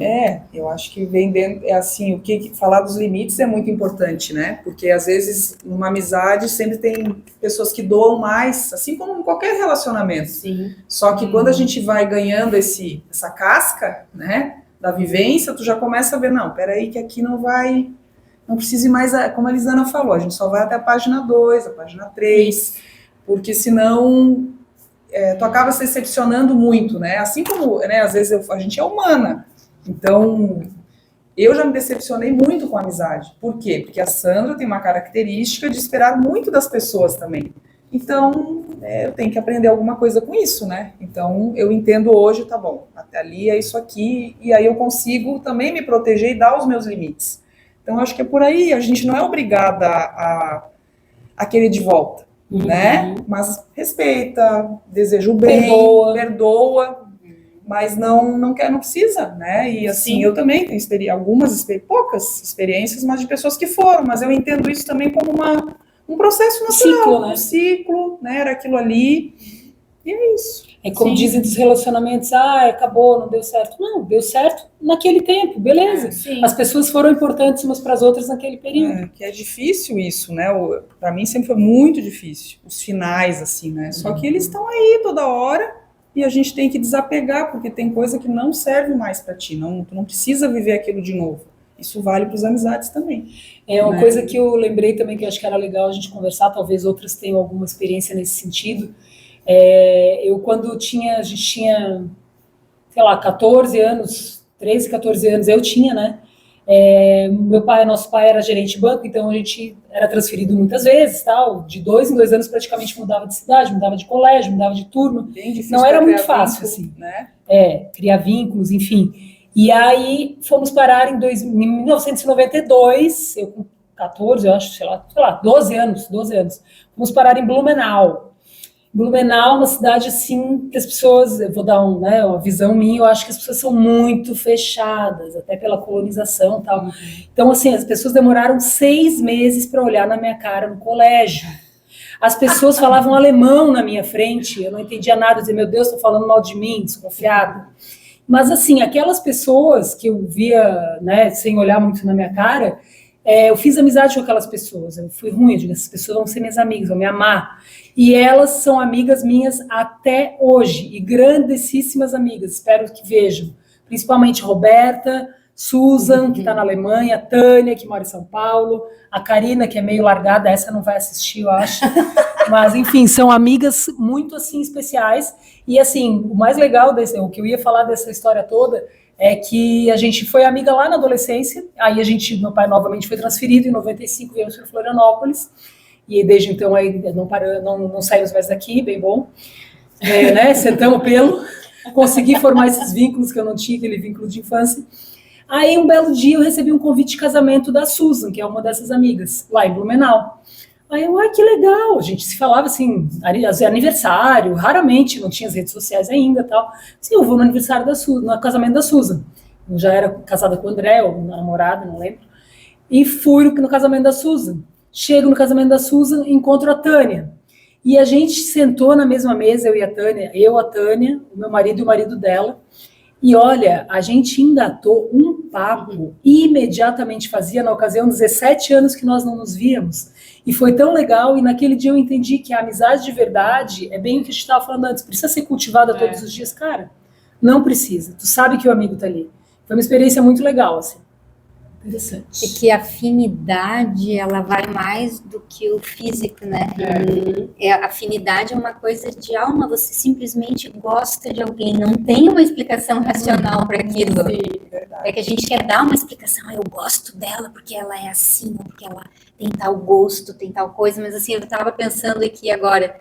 Eu acho que vem dentro, assim, falar dos limites é muito importante, né? Porque às vezes numa amizade sempre tem pessoas que doam mais, assim como em qualquer relacionamento. Sim. Só que quando a gente vai ganhando essa casca, né, da vivência, tu já começa a ver, não, peraí que aqui não precisa ir mais, como a Elisana falou, a gente só vai até a página 2, a página 3, porque senão tu acaba se decepcionando muito, né? Assim como, né, às vezes a gente é humana. Então, eu já me decepcionei muito com a amizade. Por quê? Porque a Sandra tem uma característica de esperar muito das pessoas também. Então, eu tenho que aprender alguma coisa com isso, né? Então, eu entendo hoje, tá bom, até ali é isso aqui, e aí eu consigo também me proteger e dar os meus limites. Então, acho que é por aí, a gente não é obrigada a querer de volta, né? Mas respeita, deseja o bem, perdoa, mas não precisa, né? E assim, Sim. eu também tenho poucas experiências, mas de pessoas que foram, mas eu entendo isso também como um processo natural, ciclo, né? Um ciclo, né? Era aquilo ali, e é isso. É como Sim. dizem dos relacionamentos, acabou, não deu certo. Não, deu certo naquele tempo, beleza. Sim. As pessoas foram importantes umas para as outras naquele período. Que é difícil isso, né? Para mim sempre foi muito difícil, os finais, assim, né? Só que eles estão aí toda hora e a gente tem que desapegar, porque tem coisa que não serve mais para ti, tu não precisa viver aquilo de novo. Isso vale para as amizades também. É uma né? coisa que eu lembrei também que eu acho que era legal a gente conversar, talvez outras tenham alguma experiência nesse sentido. Eu quando a gente tinha, sei lá, 14 anos, 13, 14 anos, eu tinha, né? Nosso pai era gerente de banco, então a gente era transferido muitas vezes, tal, de 2 em 2 anos praticamente mudava de cidade, mudava de colégio, mudava de turma. Bem difícil Não era pra muito criar fácil, vínculo, assim. Né? Criar vínculos, enfim. E aí fomos parar em 1992, eu com 14, eu acho, sei lá, 12 anos. Fomos parar em Blumenau. Blumenau, uma cidade assim que as pessoas, eu vou dar uma visão minha, eu acho que as pessoas são muito fechadas, até pela colonização e tal. Então, assim, as pessoas demoraram 6 meses para olhar na minha cara no colégio. As pessoas falavam alemão na minha frente, eu não entendia nada, eu dizia, meu Deus, estou falando mal de mim, desconfiada. Mas, assim, aquelas pessoas que eu via, né, sem olhar muito na minha cara, eu fiz amizade com aquelas pessoas, eu fui ruim, eu digo, essas pessoas vão ser minhas amigas, vão me amar. E elas são amigas minhas até hoje, e grandíssimas amigas, espero que vejam. Principalmente Roberta, Susan, que está na Alemanha, Tânia, que mora em São Paulo, a Karina, que é meio largada, essa não vai assistir, eu acho. Mas, enfim, são amigas muito, assim, especiais. E, assim, o mais legal, o que eu ia falar dessa história toda, é que a gente foi amiga lá na adolescência, aí meu pai novamente foi transferido, em 95 viemos para Florianópolis, e desde então aí não saímos mais daqui, bem bom, né, sentamos pelo, consegui formar esses vínculos que eu não tinha, aquele vínculo de infância. Aí um belo dia eu recebi um convite de casamento da Susan, que é uma dessas amigas, lá em Blumenau. Aí eu, que legal, a gente se falava assim, aniversário, raramente, não tinha as redes sociais ainda, tal. Sim, eu vou no aniversário no casamento da Susan. Eu já era casada com o André, ou namorada, não lembro. E fui no casamento da Susan. Chego no casamento da Susan, encontro a Tânia. E a gente sentou na mesma mesa, eu, a Tânia, o meu marido e o marido dela. E olha, a gente engatou um papo imediatamente. Fazia, na ocasião, 17 anos que nós não nos víamos. E foi tão legal, e naquele dia eu entendi que a amizade de verdade é bem o que a gente estava falando antes. Precisa ser cultivada todos os dias? Cara, não precisa. Tu sabe que o amigo tá ali. Foi uma experiência muito legal, assim. Interessante. É que a afinidade, ela vai mais do que o físico, né? A afinidade é uma coisa de alma, você simplesmente gosta de alguém, não tem uma explicação racional para aquilo. É que a gente quer dar uma explicação, eu gosto dela porque ela é assim, porque ela tem tal gosto, tem tal coisa, mas assim, eu estava pensando aqui agora,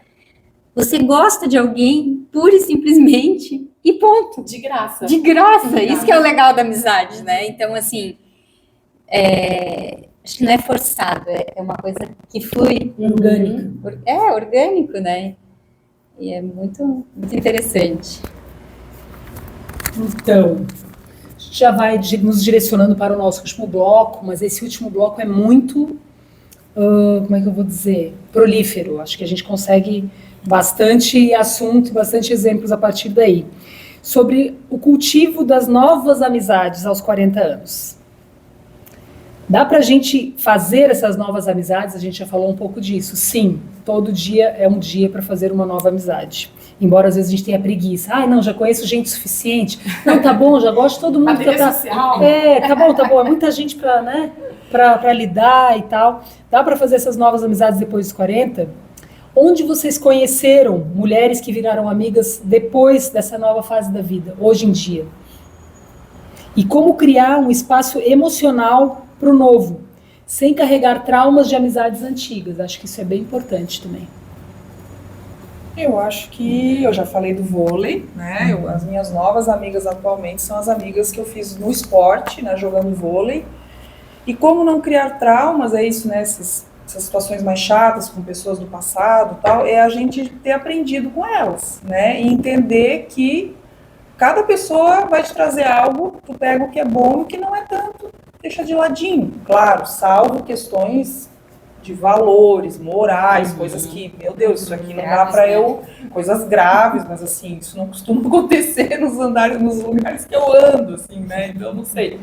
você gosta de alguém pura e simplesmente e ponto. De graça. De graça, isso que é o legal da amizade, né? Então, assim, acho que não é forçado, é uma coisa que flui. Orgânico. Orgânico, né? E é muito, muito interessante. Então, a gente já vai nos direcionando para o nosso último bloco, mas esse último bloco é muito, como é que eu vou dizer, prolífero. Acho que a gente consegue bastante assunto, bastante exemplos a partir daí. Sobre o cultivo das novas amizades aos 40 anos. Dá pra gente fazer essas novas amizades? A gente já falou um pouco disso. Sim, todo dia é um dia para fazer uma nova amizade. Embora às vezes a gente tenha preguiça. Não, já conheço gente suficiente. Não, tá bom, já gosto de todo mundo. Social. Tá bom. É muita gente para lidar e tal. Dá para fazer essas novas amizades depois dos 40? Onde vocês conheceram mulheres que viraram amigas depois dessa nova fase da vida, hoje em dia? E como criar um espaço emocional para o novo, sem carregar traumas de amizades antigas? Acho que isso é bem importante também. Eu acho que eu já falei do vôlei, né? As minhas novas amigas atualmente são as amigas que eu fiz no esporte, né? Jogando vôlei. E como não criar traumas, é isso, né? Essas situações mais chatas com pessoas do passado, tal, é a gente ter aprendido com elas, né? E entender que cada pessoa vai te trazer algo, tu pega o que é bom e o que não é tanto, deixa de ladinho. Claro, salvo questões de valores, morais, coisas que, meu Deus, isso aqui não dá para eu... Coisas graves, mas assim, isso não costuma acontecer nos lugares que eu ando, assim, né? Então, não sei.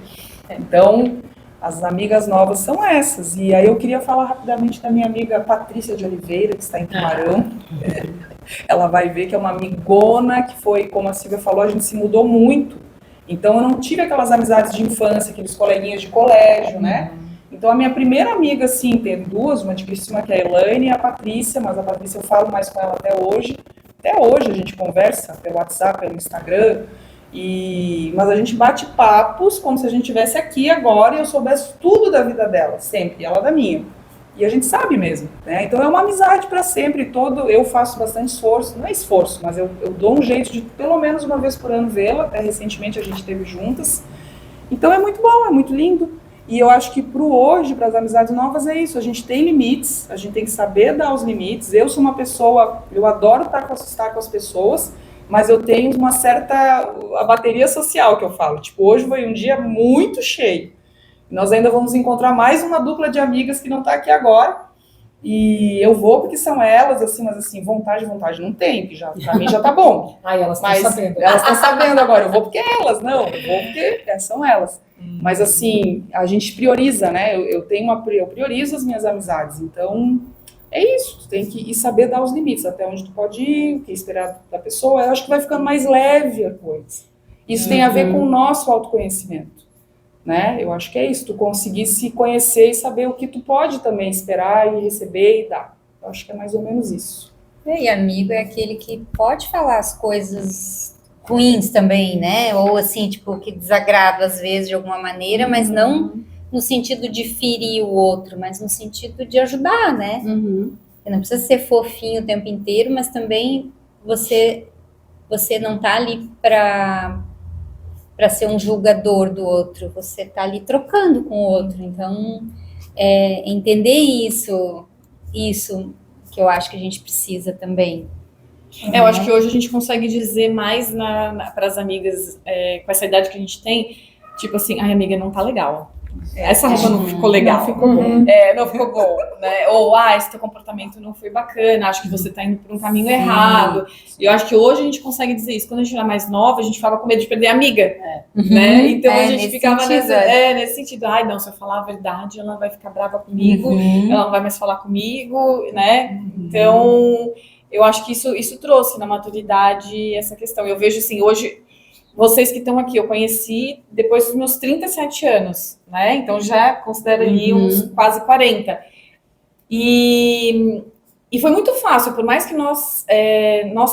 Então, as amigas novas são essas. E aí eu queria falar rapidamente da minha amiga Patrícia de Oliveira, que está em Tubarão. Ela vai ver que é uma amigona que foi, como a Silvia falou, a gente se mudou muito. Então eu não tive aquelas amizades de infância, aqueles coleguinhas de colégio, né? Então a minha primeira amiga, assim, tem duas, uma de Cristina, que é a Elaine, e a Patrícia, mas a Patrícia eu falo mais com ela até hoje. Até hoje a gente conversa pelo WhatsApp, pelo Instagram, mas a gente bate papos como se a gente estivesse aqui agora e eu soubesse tudo da vida dela, sempre, e ela da minha. E a gente sabe mesmo, né? Então é uma amizade para sempre. Eu faço bastante esforço, não é esforço, mas eu dou um jeito de pelo menos uma vez por ano vê-la. Até recentemente a gente esteve juntas. Então é muito bom, é muito lindo. E eu acho que pro hoje, para as amizades novas, é isso. A gente tem limites, a gente tem que saber dar os limites. Eu sou uma pessoa, eu adoro estar com as pessoas, mas eu tenho uma certa a bateria social que eu falo. Tipo, hoje foi um dia muito cheio. Nós ainda vamos encontrar mais uma dupla de amigas que não está aqui agora. E eu vou porque são elas, assim, mas assim, vontade não tem, que já, pra mim já tá bom. Elas estão sabendo. Elas estão sabendo agora, eu vou porque elas, não, eu vou porque são elas. Mas assim, a gente prioriza, né? Eu priorizo as minhas amizades, então é isso, tu tem que saber dar os limites, até onde tu pode ir, o que esperar da pessoa. Eu acho que vai ficando mais leve a coisa. Isso tem a ver com o nosso autoconhecimento. Né? Eu acho que é isso, tu conseguir se conhecer e saber o que tu pode também esperar e receber e dar. Eu acho que é mais ou menos isso. E amigo é aquele que pode falar as coisas ruins também, né? Ou assim, tipo, que desagrada às vezes de alguma maneira, mas não no sentido de ferir o outro, mas no sentido de ajudar, né? Não precisa ser fofinho o tempo inteiro, mas também você não tá ali para ser um julgador do outro, você tá ali trocando com o outro, então entender isso, isso que eu acho que a gente precisa também. Eu acho que hoje a gente consegue dizer mais para as amigas, com essa idade que a gente tem, tipo assim, ai, amiga, não tá legal. Essa roupa não ficou legal. Não ficou bom. Não ficou bom, né? Ou, esse teu comportamento não foi bacana, acho que você tá indo por um caminho errado. E eu acho que hoje a gente consegue dizer isso. Quando a gente era mais nova, a gente ficava com medo de perder a amiga, né? Então a gente ficava nesse sentido. Ai, não, se eu falar a verdade, ela vai ficar brava comigo, ela não vai mais falar comigo, né? Então, eu acho que isso trouxe na maturidade essa questão. Eu vejo assim, hoje... Vocês que estão aqui, eu conheci depois dos meus 37 anos, né? Então já considero ali uns quase 40. E foi muito fácil, por mais que nós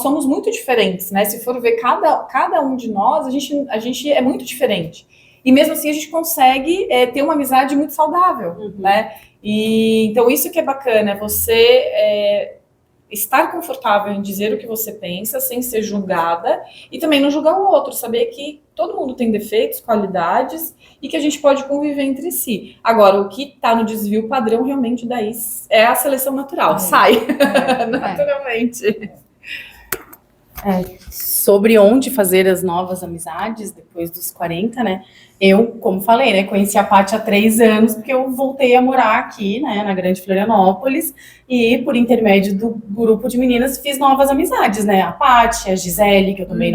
somos muito diferentes, né? Se for ver cada um de nós, a gente é muito diferente. E mesmo assim a gente consegue ter uma amizade muito saudável, né? E então isso que é bacana, você estar confortável em dizer o que você pensa, sem ser julgada, e também não julgar o outro, saber que todo mundo tem defeitos, qualidades, e que a gente pode conviver entre si. Agora, o que está no desvio padrão, realmente, daí é a seleção natural, sai naturalmente. Sobre onde fazer as novas amizades depois dos 40, né? Eu, como falei, né, conheci a Paty há 3 anos, porque eu voltei a morar aqui, né, na Grande Florianópolis, e por intermédio do grupo de meninas fiz novas amizades, né? A Paty, a Gisele, que eu também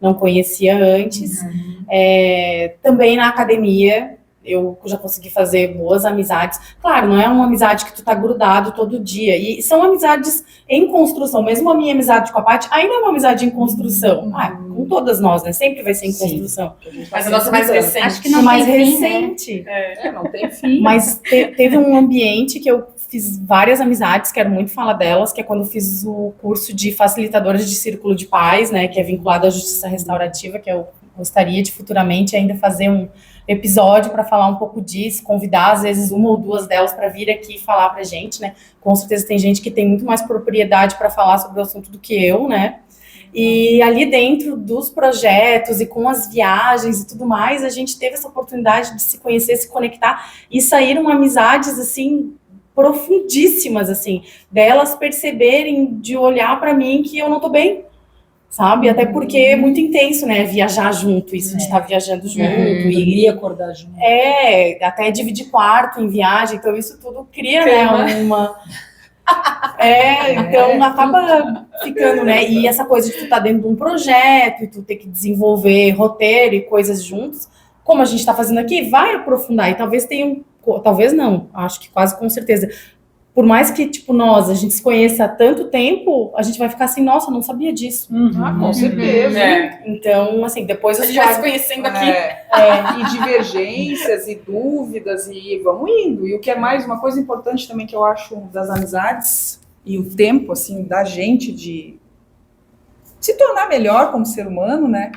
não conhecia antes. Também na academia, eu já consegui fazer boas amizades. Claro, não é uma amizade que tu tá grudado todo dia. E são amizades em construção. Mesmo a minha amizade com a Paty ainda é uma amizade em construção. Com todas nós, né? Sempre vai ser em construção. Mas a nossa mais recente. Acho que não mais tem fim, recente. Não tem fim. Mas teve um ambiente que eu fiz várias amizades, quero muito falar delas, que é quando eu fiz o curso de facilitadoras de círculo de paz, né? Que é vinculado à justiça restaurativa, que eu gostaria de futuramente ainda fazer um episódio para falar um pouco disso, convidar às vezes uma ou duas delas para vir aqui falar pra gente, né? Com certeza tem gente que tem muito mais propriedade para falar sobre o assunto do que eu, né? E ali dentro dos projetos e com as viagens e tudo mais, a gente teve essa oportunidade de se conhecer, se conectar e saíram amizades assim profundíssimas, assim, delas perceberem de olhar para mim que eu não tô bem. Sabe? Até porque é muito intenso, né? Viajar junto, isso de estar viajando junto. E acordar junto. Até dividir quarto em viagem. Então, isso tudo cria, né? Então acaba ficando, né? E essa coisa de tu estar dentro de um projeto e tu ter que desenvolver roteiro e coisas juntos, como a gente está fazendo aqui, vai aprofundar. E talvez talvez não, acho que quase com certeza. Por mais que, tipo, a gente se conheça há tanto tempo, a gente vai ficar assim, nossa, não sabia disso. Com certeza. Então, assim, depois a gente vai se conhecendo aqui. E divergências e dúvidas, e vamos indo. E o que é mais, uma coisa importante também que eu acho das amizades, e o tempo, assim, da gente de se tornar melhor como ser humano, né?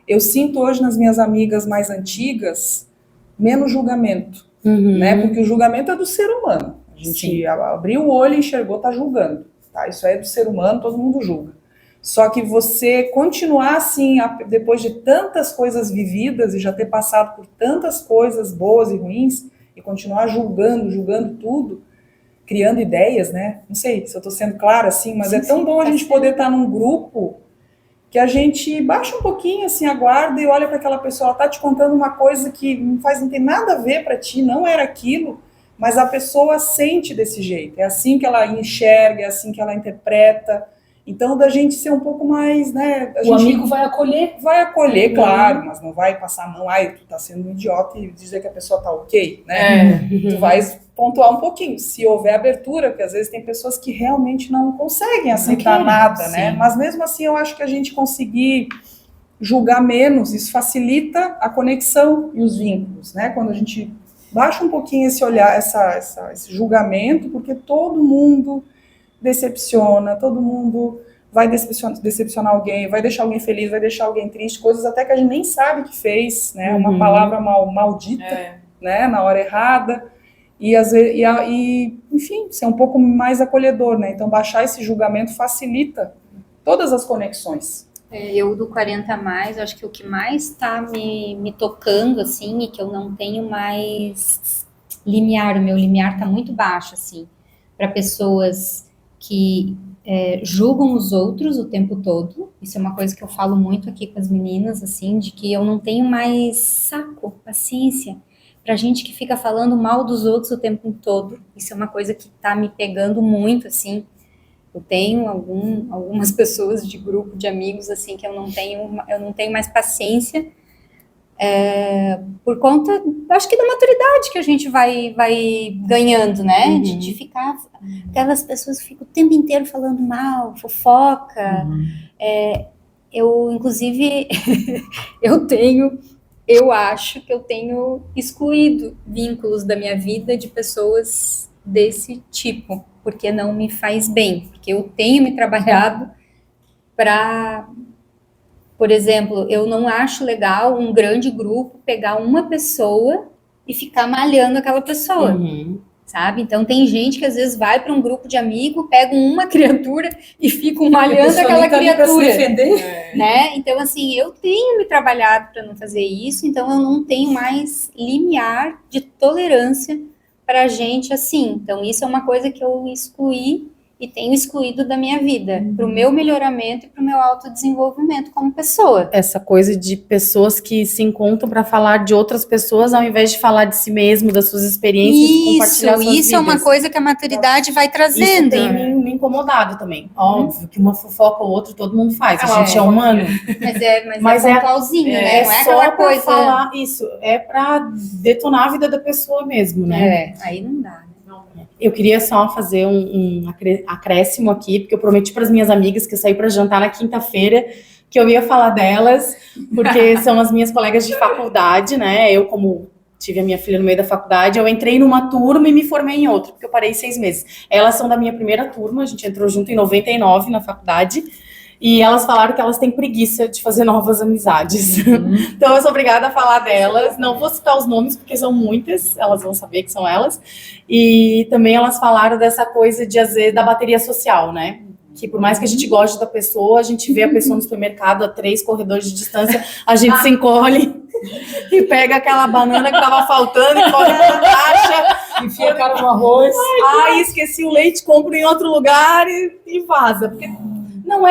Eu sinto hoje nas minhas amigas mais antigas, menos julgamento, né? Porque o julgamento é do ser humano. A gente abriu o olho e enxergou, tá julgando. Tá? Isso é do ser humano, todo mundo julga. Só que você continuar assim, depois de tantas coisas vividas e já ter passado por tantas coisas boas e ruins, e continuar julgando tudo, criando ideias, né? Não sei se eu tô sendo clara assim, mas é tão bom a gente poder estar num grupo que a gente baixa um pouquinho assim a guarda e olha para aquela pessoa, ela tá te contando uma coisa que não tem nada a ver para ti, não era aquilo. Mas a pessoa sente desse jeito, é assim que ela enxerga, é assim que ela interpreta. Então, da gente ser um pouco mais, né? Amigo vai acolher. Vai acolher, claro, mas não vai passar a mão, tu tá sendo um idiota e dizer que a pessoa tá ok, né? Tu vai pontuar um pouquinho, se houver abertura, porque às vezes tem pessoas que realmente não conseguem aceitar nada, né? Mas mesmo assim, eu acho que a gente conseguir julgar menos, isso facilita a conexão e os vínculos, né? Quando a gente baixa um pouquinho esse olhar, esse julgamento, porque todo mundo decepciona, todo mundo vai decepcionar alguém, vai deixar alguém feliz, vai deixar alguém triste, coisas até que a gente nem sabe que fez, né? Uma palavra maldita, né? Na hora errada, e às vezes, enfim, ser um pouco mais acolhedor, né? Então baixar esse julgamento facilita todas as conexões. Eu do 40 a mais, acho que o que mais está me tocando, assim, e que eu não tenho mais limiar, o meu limiar está muito baixo, assim, para pessoas que julgam os outros o tempo todo. Isso é uma coisa que eu falo muito aqui com as meninas, assim, de que eu não tenho mais saco, paciência, pra gente que fica falando mal dos outros o tempo todo. Isso é uma coisa que tá me pegando muito, assim. Eu tenho algumas pessoas de grupo de amigos, assim, que eu não tenho mais paciência, por conta, acho que da maturidade que a gente vai ganhando, né? De ficar, aquelas pessoas que ficam o tempo inteiro falando mal, fofoca. Eu, inclusive, eu acho que eu tenho excluído vínculos da minha vida de pessoas desse tipo, porque não me faz bem, porque eu tenho me trabalhado para... Por exemplo, eu não acho legal um grande grupo pegar uma pessoa e ficar malhando aquela pessoa, sabe? Então, tem gente que às vezes vai para um grupo de amigos, pegam uma criatura e ficam malhando aquela criatura, né? Então, assim, eu tenho me trabalhado para não fazer isso, então eu não tenho mais limiar de tolerância para gente assim. Então, isso é uma coisa que eu excluí e tenho excluído da minha vida, para o meu melhoramento e para o meu autodesenvolvimento como pessoa. Essa coisa de pessoas que se encontram para falar de outras pessoas ao invés de falar de si mesmo, das suas experiências, e compartilhar suas vidas. Isso é uma coisa que a maturidade vai trazendo. Isso tem me incomodado também. Óbvio que uma fofoca ou outra todo mundo faz, a gente é humano. Mas é pontualzinho, né? Não é só aquela pra coisa... falar isso, é para detonar a vida da pessoa mesmo, né? Aí não dá. Eu queria só fazer um acréscimo aqui, porque eu prometi para as minhas amigas que eu saí para jantar na quinta-feira, que eu ia falar delas, porque são as minhas colegas de faculdade, né? Eu, como tive a minha filha no meio da faculdade, eu entrei numa turma e me formei em outra, porque eu parei 6 meses. Elas são da minha primeira turma, a gente entrou junto em 99 na faculdade, e elas falaram que elas têm preguiça de fazer novas amizades. Então eu sou obrigada a falar delas. Não vou citar os nomes, porque são muitas, elas vão saber que são elas. E também elas falaram dessa coisa de, às vezes, da bateria social, né? Que por mais que a gente goste da pessoa, a gente vê a pessoa no supermercado a 3 corredores de distância, a gente se encolhe e pega aquela banana que tava faltando e corre pra caixa. Enfia a cara no arroz. Ai, esqueci o leite, compro em outro lugar e vaza. Porque não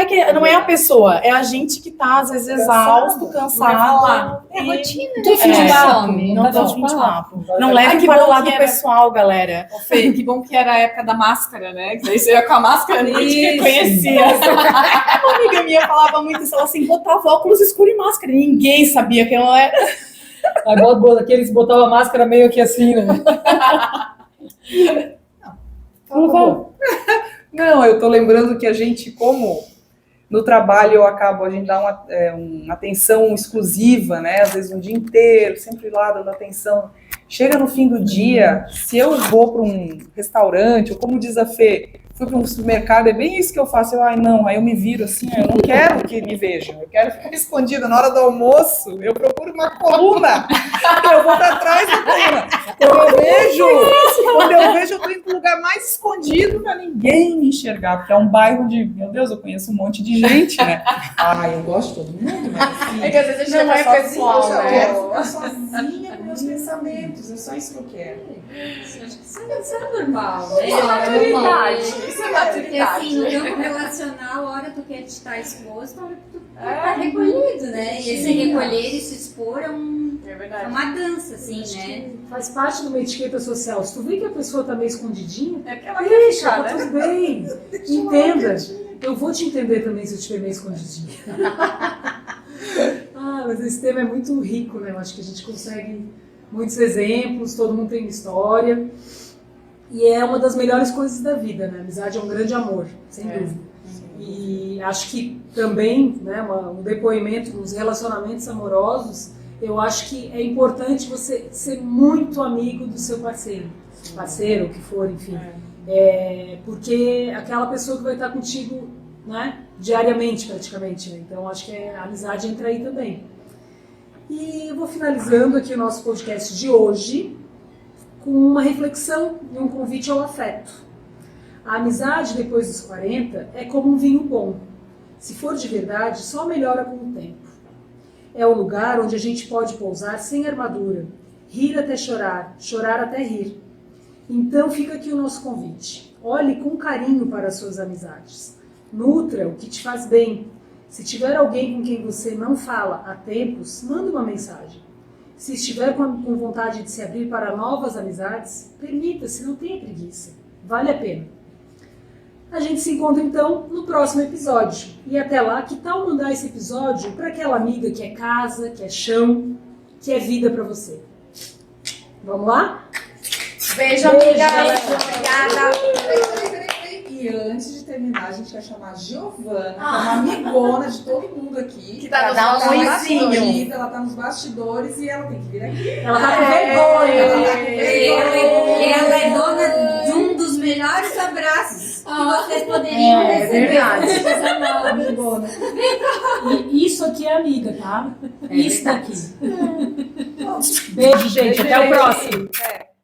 é a pessoa, é a gente que tá, às vezes, exausto, cansado. É rotina, né? Tem fim de papo. Não tem fim de papo. Não leve para o lado pessoal, galera. Ô, Fê, que bom que era a época da máscara, né? Que daí você ia com a máscara, ninguém te conhecia. Uma amiga minha falava muito isso, ela assim, botava óculos escuros e máscara. Ninguém sabia quem ela era. Aí aqueles botavam a máscara meio que assim, né? Não, eu tô lembrando que a gente, como no trabalho a gente dá uma atenção exclusiva, né? Às vezes um dia inteiro, sempre lá dando atenção. Chega no fim do dia, se eu vou para um restaurante, ou como diz a Fê, fui para um supermercado, é bem isso que eu faço. Aí eu me viro assim, eu não quero que me vejam, eu quero ficar escondida. Na hora do almoço, eu procuro uma coluna, eu vou para trás da coluna. Quando eu vejo, eu tô indo para o lugar mais escondido para ninguém me enxergar, porque é um bairro de, meu Deus, eu conheço um monte de gente, né? Eu gosto de todo mundo, mas assim, É que às vezes a gente não é pessoal, eu né? quero ficar sozinha com meus pensamentos, é só isso que eu quero. Isso é normal, né? Isso é maturidade. Isso é Porque maturidade. assim, no campo relacional, a hora que tu quer estar exposto, a hora que tu tá recolhido, né? E esse recolher e se expor é uma dança, assim, né? Faz parte de uma etiqueta social. Se tu vê que a pessoa tá meio escondidinha, É porque ela quer deixa, ficar, tá né? tudo bem. Entenda. Eu vou te entender também se eu estiver meio escondidinha. Mas esse tema é muito rico, né? Eu acho que a gente consegue muitos exemplos, todo mundo tem uma história. E é uma das melhores coisas da vida, né? A amizade é um grande amor, sem dúvida. E acho que também, né, um depoimento nos relacionamentos amorosos, eu acho que é importante você ser muito amigo do seu parceiro, o que for, enfim. Porque aquela pessoa que vai estar contigo, né, diariamente praticamente, né? Então acho que a amizade entra aí também. E eu vou finalizando aqui o nosso podcast de hoje com uma reflexão e um convite ao afeto. A amizade depois dos 40 é como um vinho bom. Se for de verdade, só melhora com o tempo. É o lugar onde a gente pode pousar sem armadura, rir até chorar, chorar até rir. Então fica aqui o nosso convite. Olhe com carinho para as suas amizades. Nutra o que te faz bem. Se tiver alguém com quem você não fala há tempos, manda uma mensagem. Se estiver com vontade de se abrir para novas amizades, permita-se, não tenha preguiça. Vale a pena. A gente se encontra então no próximo episódio. E até lá, que tal mandar esse episódio para aquela amiga que é casa, que é chão, que é vida para você? Vamos lá? Beijo, amiga. Obrigada. E antes de terminar, a gente vai chamar a Giovana, que é uma amigona de todo mundo aqui. Que tá nos ela tá bastidores. ela tá nos bastidores e ela tem que vir aqui. Ela tá com vergonha. Ela é dona de um dos melhores abraços que vocês poderiam receber. Verdade. Amigona. E isso aqui é amiga, tá? Isso daqui. Beijo, gente. Até o próximo. É.